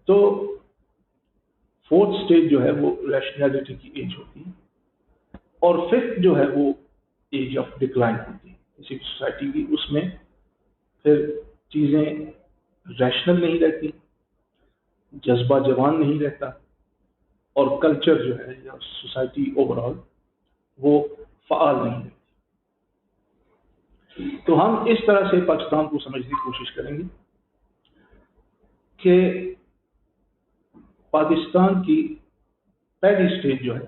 تو fourth stage جو ہے وہ ریشنلٹی کی ایج ہوتی ہے، اور ففتھ جو ہے وہ ایج آف ڈکلائن ہوتی ہے کسی سوسائٹی کی. اس میں پھر چیزیں ریشنل نہیں رہتی، جذبہ جوان نہیں رہتا، اور کلچر جو ہے یا سوسائٹی اوور آل وہ فعال نہیں رہتی. تو ہم اس طرح سے پاکستان کو سمجھنے کی کوشش کریں گے کہ پاکستان کی پہلی اسٹیج جو ہے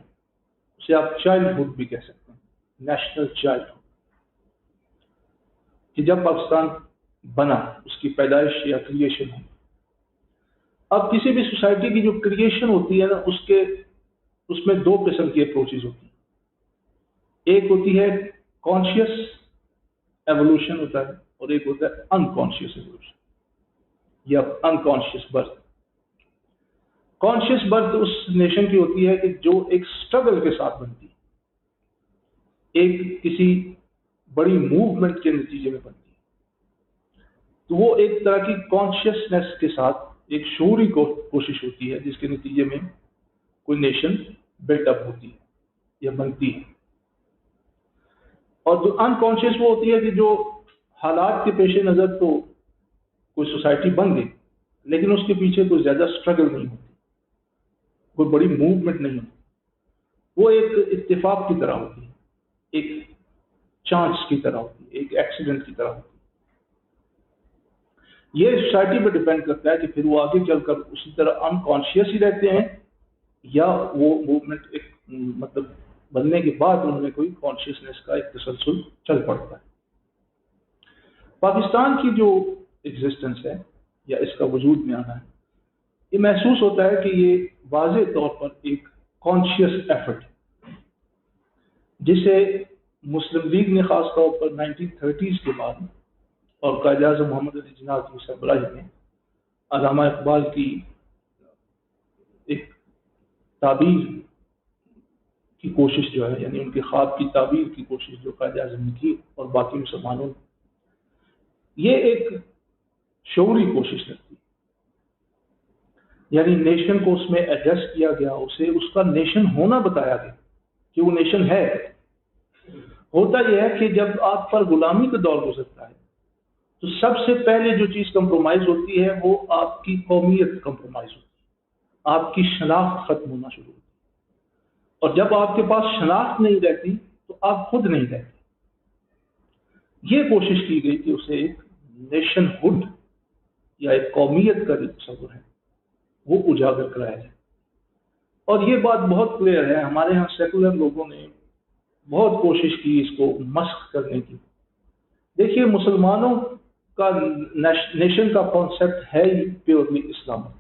اسے آپ چائلڈہڈ بھی کہہ سکتے ہیں، نیشنل چائلڈہڈ، کہ جب پاکستان بنا اس کی پیدائش یا کریشن ہے. اب کسی بھی سوسائٹی کی جو کریشن ہوتی ہے نا، اس میں دو قسم کی اپروچز ہوتی ہیں. ایک ہوتی ہے کانشیس ایوولوشن ہوتا ہے، اور ایک ہوتا ہے انکانشیس ایوولوشن یا انکانشیس برتھ. کانشیس برتھ اس نیشن کی ہوتی ہے کہ جو ایک سٹرگل کے ساتھ بنتی ہے، ایک کسی بڑی موومنٹ کے نتیجے میں بنتی ہے. تو وہ ایک طرح کی کانشیسنیس کے ساتھ ایک شعوری کوشش ہوتی ہے جس کے نتیجے میں کوئی نیشن بلٹ اپ ہوتی ہے یا بنتی ہے. اور جو انکانشیس وہ ہوتی ہے کہ جو حالات کے پیش نظر تو کوئی سوسائٹی بن گئی، لیکن اس کے پیچھے کوئی زیادہ سٹرگل نہیں ہوتی، کوئی بڑی موومنٹ نہیں ہوتی. وہ ایک اتفاق کی طرح ہوتی ہے، ایک چانس کی طرح ہوتی ہے، ایک ایکسیڈنٹ کی طرح ہوتی ہے. یہ سوسائٹی پہ ڈیپینڈ کرتا ہے کہ پھر وہ آگے چل کر اسی طرح انکانشیس ہی رہتے ہیں یا وہ موومنٹ ایک مطلب بننے کے بعد ان میں کوئی کانشیسنیس کا ایک تسلسل چل پڑتا ہے. پاکستان کی جو ایگزسٹنس ہے یا اس کا وجود میں آنا ہے، یہ محسوس ہوتا ہے کہ یہ واضح طور پر ایک کانشیس ایفرٹ ہے جسے مسلم لیگ نے خاص طور پر 1930s کے بعد اور قائد اعظم محمد علی جناح کی سربراہی میں علامہ اقبال کی ایک تعبیر کی کوشش جو ہے، یعنی ان کے خواب کی تعبیر کی کوشش جو قائد اعظم نے کی اور باقی مسلمانوں نے، یہ ایک شعوری کوشش لگتی ہے. یعنی نیشن کو اس میں ایڈریس کیا گیا، اسے اس کا نیشن ہونا بتایا گیا کہ وہ نیشن ہے. ہوتا یہ ہے کہ جب آپ پر غلامی کا دور گزرتا ہے تو سب سے پہلے جو چیز کمپرومائز ہوتی ہے وہ آپ کی قومیت کمپرومائز ہوتی ہے، آپ کی شناخت ختم ہونا شروع ہوتی ہے. اور جب آپ کے پاس شناخت نہیں رہتی تو آپ خود نہیں رہتے. یہ کوشش کی گئی کہ اسے ایک نیشن ہوڈ یا ایک قومیت کا جو تصور ہے وہ اجاگر کرایا جائے. اور یہ بات بہت کلیئر ہے، ہمارے ہاں سیکولر لوگوں نے بہت کوشش کی اس کو مسخ کرنے کی. دیکھیے، مسلمانوں کا نیشن کا کانسیپٹ ہے ہی پیورلی اسلامک،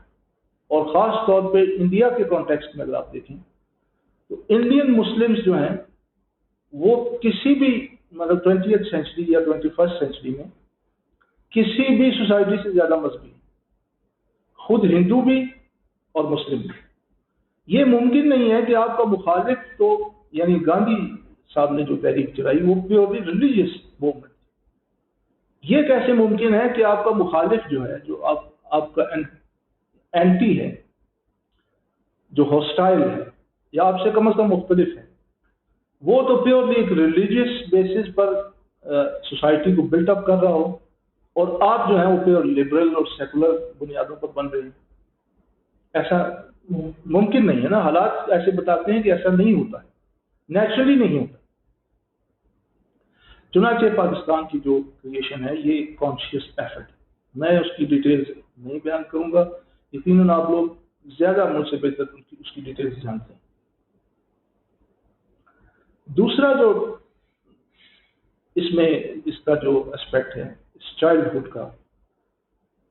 اور خاص طور پہ انڈیا کے کانٹیکسٹ میں اگر آپ دیکھیں تو انڈین مسلمز جو ہیں وہ کسی بھی مطلب 20th سینچری یا 21st سینچری میں کسی بھی سوسائٹی سے زیادہ مذہبی، خود ہندو بھی اور مسلم بھی. یہ ممکن نہیں ہے کہ آپ کا مخالف تو یعنی گاندھی صاحب نے جو تحریک چلائی وہ پیورلی ریلیجیس موومنٹ. یہ کیسے ممکن ہے کہ آپ کا مخالف جو ہے، جو آپ کا اینٹی ہے، جو ہاسٹائل ہے یا آپ سے کم از کم مختلف ہے، وہ تو پیورلی ایک ریلیجیس بیسس پر سوسائٹی کو بلٹ اپ کر رہا ہو، اور آپ جو ہیں وہ پیور لبرل اور سیکولر بنیادوں پر بن رہے ہیں. ایسا ممکن نہیں ہے نا. حالات ایسے بتاتے ہیں کہ ایسا نہیں ہوتا ہے، نیچرلی نہیں ہوتا. چنانچہ پاکستان کی جو کریشن ہے یہ کانشیس ایفرٹ ہے. میں اس کی ڈیٹیلز نہیں بیان کروں گا، یقیناً آپ لوگ زیادہ مجھ سے بہتر اس کی ڈیٹیلز جانتے ہیں. دوسرا جو اس میں اس کا جو اسپیکٹ ہے اس چائلڈہڈ کا،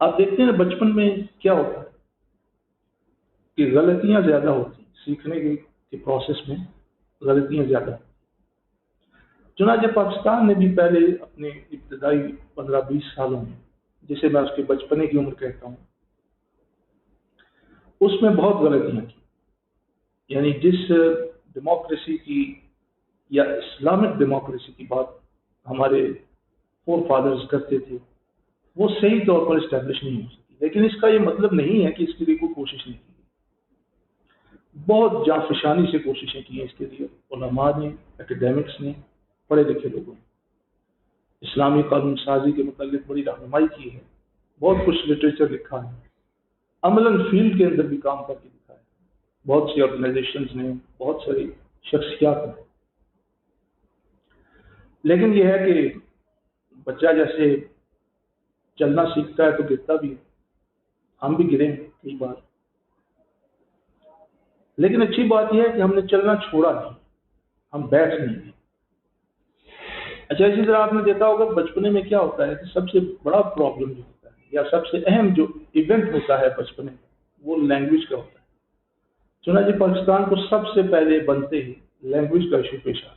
آپ دیکھتے ہیں بچپن میں کیا ہوتا ہے کہ غلطیاں زیادہ ہوتی ہیں، سیکھنے کے پروسیس میں غلطیاں زیادہ ہوتی ہیں. چنانچہ پاکستان نے بھی پہلے اپنے ابتدائی 15-20 سالوں میں، جسے میں اس کے بچپنے کی عمر کہتا ہوں، اس میں بہت غلطیاں کی. یعنی جس ڈیموکریسی کی یا اسلامک ڈیموکریسی کی بات ہمارے فور فادرز کرتے تھے وہ صحیح طور پر اسٹیبلش نہیں ہو سکی. لیکن اس کا یہ مطلب نہیں ہے کہ اس کے لیے کوئی کوشش نہیں کی. بہت جانفشانی سے کوششیں کی ہیں اس کے لیے علماء نے, اکیڈیمکس نے, پڑھے لکھے لوگوں نے. اسلامی قانون سازی کے متعلق بڑی رہنمائی کی ہے, بہت کچھ لٹریچر لکھا ہے, عملاً فیلڈ کے اندر بھی کام کر کے دکھا ہے. بہت سی آرگنائزیشنز نے, بہت ساری شخصیات ہیں. لیکن یہ ہے کہ بچہ جیسے چلنا سیکھتا ہے تو گرتا بھی ہے. ہم بھی گرے ہیں کئی بار, لیکن اچھی بات یہ ہے کہ ہم نے چلنا چھوڑا نہیں, ہم بیٹھ نہیں گئے. اچھا, اسی طرح آپ نے دیکھا ہوگا بچپنے میں کیا ہوتا ہے کہ سب سے بڑا پرابلم جو ہوتا ہے یا سب سے اہم جو ایونٹ ہوتا ہے بچپنے میں وہ لینگویج کا ہوتا ہے. چنانچہ پاکستان کو سب سے پہلے بنتے ہی لینگویج کا ایشو پیش آیا.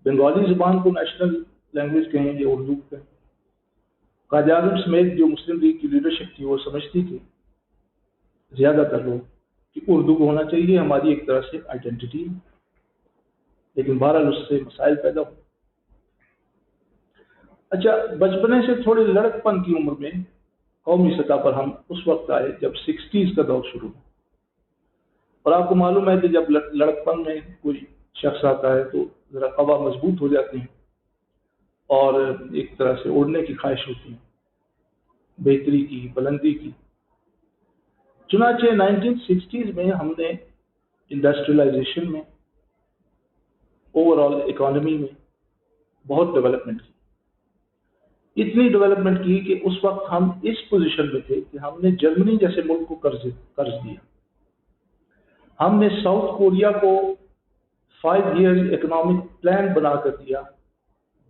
بنگالی زبان کو نیشنل لینگویج کہیں یا اردو کہیں. قائد اعظم سمیت جو مسلم لیگ کی لیڈرشپ تھی وہ سمجھتی تھی زیادہ تر لوگ کہ اردو کو ہونا چاہیے, ہماری ایک طرح سے آئیڈینٹی. لیکن بہرحال اس سے مسائل پیدا ہو. اچھا, بچپنے سے تھوڑے لڑکپن کی عمر میں قومی سطح پر ہم اس وقت آئے جب 60s کا دور شروع ہوا. اور آپ کو معلوم ہے کہ جب لڑکپن میں کوئی شخص آتا ہے تو ذرا قوا مضبوط ہو جاتے ہیں اور ایک طرح سے اڑنے کی خواہش ہوتی ہے, بہتری کی, بلندی کی. چنانچہ 1960s میں ہم نے انڈسٹریلائزیشن میں, اوور آل اکانومی میں بہت ڈیولپمنٹ کی. اتنی ڈیولپمنٹ کی کہ اس وقت ہم اس پوزیشن میں تھے کہ ہم نے جرمنی جیسے ملک کو قرض دیا. ہم نے ساؤتھ کوریا کو 5 ایئرز اکنامک پلان بنا کر دیا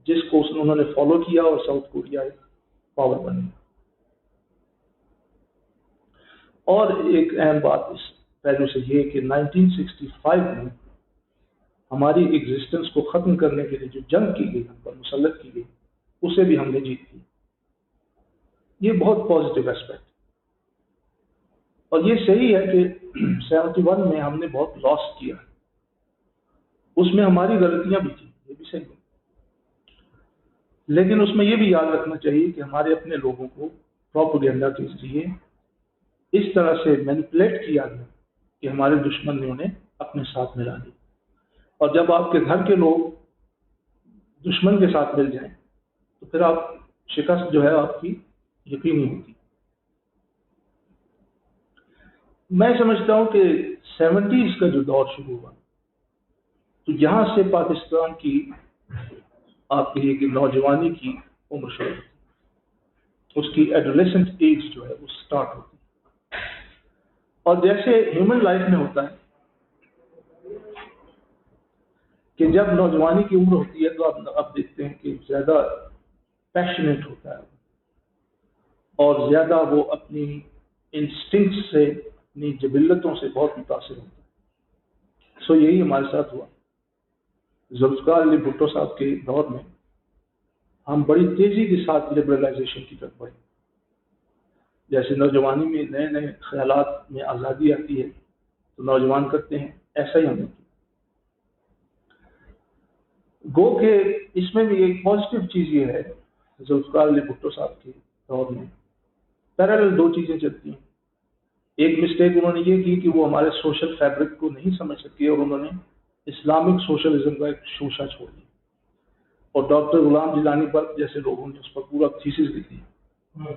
جس کو انہوں نے فالو کیا اور ساؤتھ کوریا ایک پاور بن گیا. اور ایک اہم بات اس پہلو سے یہ کہ 1965 میں ہماری ایگزسٹنس کو ختم کرنے کے لیے جو جنگ کی گئی, ہم پر مسلط کی گئی, اسے بھی ہم نے جیت لی. یہ بہت پازیٹیو اسپیکٹ. اور یہ صحیح ہے کہ 71 میں ہم نے بہت لاس کیا, اس میں ہماری غلطیاں بھی تھیں, یہ بھی صحیح ہے. لیکن اس میں یہ بھی یاد رکھنا چاہیے کہ ہمارے اپنے لوگوں کو پروپیگنڈا کے ذریعے اس طرح سے مینیپولیٹ کیا گیا کہ ہمارے دشمن نے انہیں اپنے ساتھ ملا دی. اور جب آپ کے گھر کے لوگ دشمن کے ساتھ مل جائیں تو پھر آپ شکست جو ہے آپ کی یقینی ہوتی. میں سمجھتا ہوں کہ 70s کا جو دور شروع ہوا تو یہاں سے پاکستان کی آپ کہیے کہ نوجوانی کی عمر شروع ہوتی, اس کی ایڈولیسنٹ ایج جو ہے وہ سٹارٹ ہوتی. اور جیسے ہیومن لائف میں ہوتا ہے کہ جب نوجوانی کی عمر ہوتی ہے تو آپ دیکھتے ہیں کہ زیادہ پیشنیٹ ہوتا ہے اور زیادہ وہ اپنی انسٹنکٹ سے, اپنی جبلتوں سے بہت متاثر ہوتا ہے. سو یہی ہمارے ساتھ ہوا. ذوالفقار علی بھٹو صاحب کے دور میں ہم بڑی تیزی کے ساتھ لبرلائزیشن کی طرف بڑھے. جیسے نوجوانی میں نئے نئے خیالات میں آزادی آتی ہے تو نوجوان کرتے ہیں, ایسا ہی ہم نے کیا. گو کہ اس میں بھی ایک پازیٹیو چیز یہ ہے, ذوالفقار علی بھٹو صاحب کے دور میں پیرالل 2 چیزیں چلتی ہیں. ایک مسٹیک انہوں نے یہ کی کہ وہ ہمارے سوشل فیبرک کو نہیں سمجھ سکے اور انہوں نے اسلامک سوشلزم کا ایک شوشہ چھوڑ دیا. اور ڈاکٹر غلام جیلانی پر جیسے لوگوں نے اس پر پورا تھیسس لکھ دیا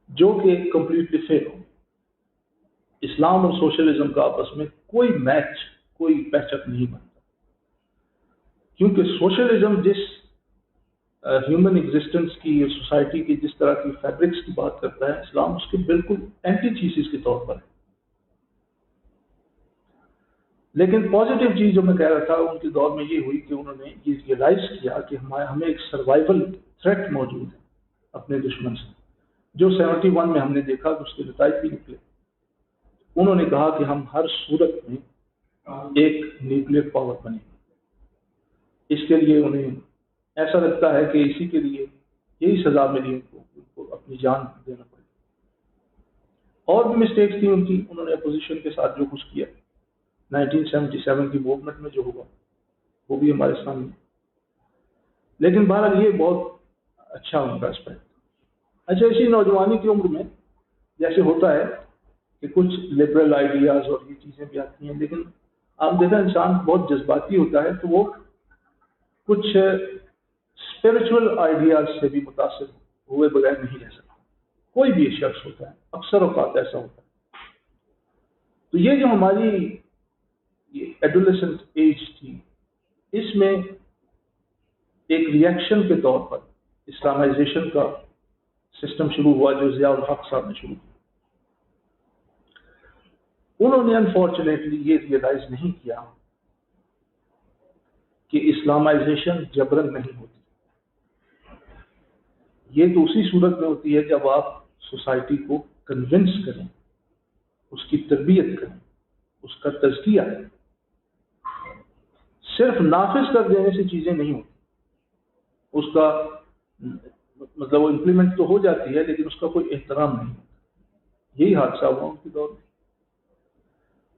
جو کہ کمپلیٹلی فیل ہو. اسلام اور سوشلزم کا آپس میں کوئی میچ, کوئی پیچ اپ نہیں بنتا, کیونکہ سوشلزم جس ہیومن ایگزسٹنس کی, سوسائٹی کی جس طرح کی فیبرکس کی بات کرتا ہے, اسلام اس کے بالکل اینٹی تھیسس کے طور پر ہے. لیکن پازیٹیو چیز جو میں کہہ رہا تھا ان کے دور میں یہ ہوئی کہ انہوں نے یہ ریئلائز کیا کہ ہمیں ایک سروائیول تھریٹ موجود ہے اپنے دشمن سے, جو 71 میں ہم نے دیکھا کہ اس کے نتائج بھی نکلے. انہوں نے کہا کہ ہم ہر صورت میں ایک نیوکلیئر پاور بنیں گے. اس کے لیے انہیں ایسا لگتا ہے کہ اسی کے لیے یہی سزا ملی ان کو اپنی جان دینا پڑی. اور بھی مسٹیکس تھیں ان کی, انہوں نے اپوزیشن کے ساتھ جو کچھ کیا 1977 کی موومنٹ میں جو ہوا وہ بھی ہمارے سامنے. لیکن بہرحال یہ بہت اچھا ان کا اسپیکٹ. اچھا، اسی نوجوانی کی عمر میں جیسے ہوتا ہے کہ کچھ لبرل آئیڈیاز اور یہ چیزیں بھی آتی ہیں، لیکن آپ دیکھیں انسان بہت جذباتی ہوتا ہے تو وہ کچھ اسپرچل آئیڈیاز سے بھی متاثر ہوئے بغیر نہیں رہ سکتا. کوئی بھی شخص ہوتا ہے، اکثر اوقات ایسا ہوتا ہے. تو یہ جو ہماری ایڈولیسنٹ ایج تھی، اس میں ایک ریئیکشن کے طور پر اسلامائزیشن کا سسٹم شروع ہوا جو ضیاء الحق صاحب نے شروع کیا. انہوں نے انفارچونیٹلی یہ ریئلائز نہیں کیا کہ اسلامائزیشن جبرن نہیں ہوتی. یہ تو اسی صورت میں ہوتی ہے جب آپ سوسائٹی کو کنونس کریں، اس کی تربیت کریں، اس کا تزکیہ کریں. صرف نافذ کر دینے سے چیزیں نہیں ہوتی. اس کا مطلب وہ امپلیمنٹ تو ہو جاتی ہے لیکن اس کا کوئی احترام نہیں ہوتا. یہی حادثہ ہوا ان کے دور میں.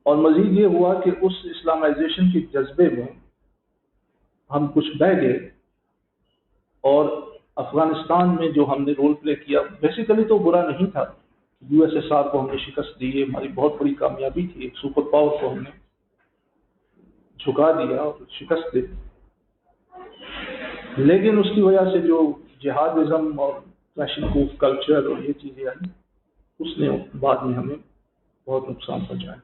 اور مزید یہ ہوا کہ اس اسلامائزیشن کے جذبے میں ہم کچھ بہہ گئے، اور افغانستان میں جو ہم نے رول پلے کیا بیسیکلی تو برا نہیں تھا. یو ایس ایس آر کو ہم نے شکست دی، یہ ہماری بہت بڑی کامیابی تھی. ایک سپر پاور کو ہم نے جھکا دیا اور شکست دی. لیکن اس کی وجہ سے جو جہادزم اور کلچر اور یہ چیزیں آئی، اس نے بعد میں ہمیں بہت نقصان پہنچایا.